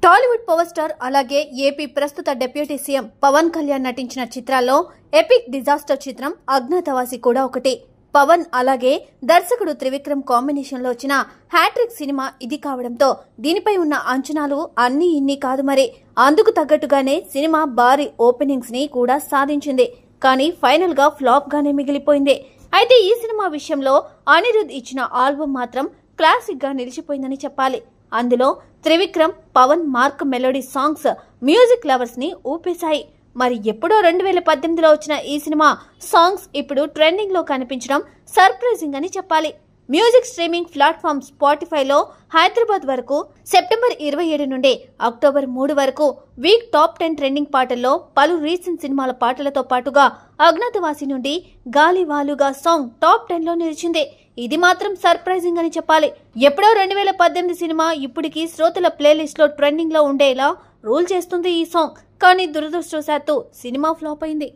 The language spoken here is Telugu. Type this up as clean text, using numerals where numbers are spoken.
టాలీవుడ్ పవర్ స్టార్ అలాగే ఏపీ ప్రస్తుత డిప్యూటీ సీఎం పవన్ కళ్యాణ్ నటించిన చిత్రాల్లో ఎపిక్ డిజాస్టర్ చిత్రం అజ్ఞాతవాసి కూడా ఒకటి. పవన్ అలాగే దర్శకుడు త్రివిక్రమ్ కాంబినేషన్ లో వచ్చిన హ్యాట్రిక్ సినిమా ఇది కావడంతో దీనిపై ఉన్న అంచనాలు అన్ని ఇన్ని కాదు. మరి అందుకు తగ్గట్టుగానే సినిమా భారీ ఓపెనింగ్స్ ని కూడా సాధించింది. కానీ ఫైనల్ గా ఫ్లాప్ గానే మిగిలిపోయింది. అయితే ఈ సినిమా విషయంలో అనిరుద్ ఇచ్చిన ఆల్బమ్ మాత్రం క్లాసిక్ గా నిలిచిపోయిందని చెప్పాలి. అందులో Trivikram, Pawan mark melody songs music lovers ని ఊపేశాయి. మరి ఎప్పుడో 2018లో వచ్చిన ఈ సినిమా సాంగ్స్ ఇప్పుడు ట్రెండింగ్ లో కనిపించడం సర్ప్రైజింగ్ అని చెప్పాలి. మ్యూజిక్ స్ట్రీమింగ్ ప్లాట్ఫామ్ స్పాటిఫైలో హైదరాబాద్ వరకు సెప్టెంబర్ 27 నుండి అక్టోబర్ 3 వరకు వీక్ టాప్ 10 ట్రెండింగ్ పాటల్లో పలు రీసెంట్ సినిమాల పాటలతో పాటుగా అజ్ఞాతవాసి నుండి గాలి వాలుగా సాంగ్ టాప్ 10లో నిలిచింది. ఇది మాత్రం సర్ప్రైజింగ్ అని చెప్పాలి. ఎప్పుడో 2018 సినిమా ఇప్పటికీ శ్రోతల ప్లేలిస్ట్ లో ట్రెండింగ్ లో ఉండేలా రూల్ చేస్తుంది ఈ సాంగ్. కానీ దురదృష్టవశాత్తు సినిమా ఫ్లాప్ అయింది.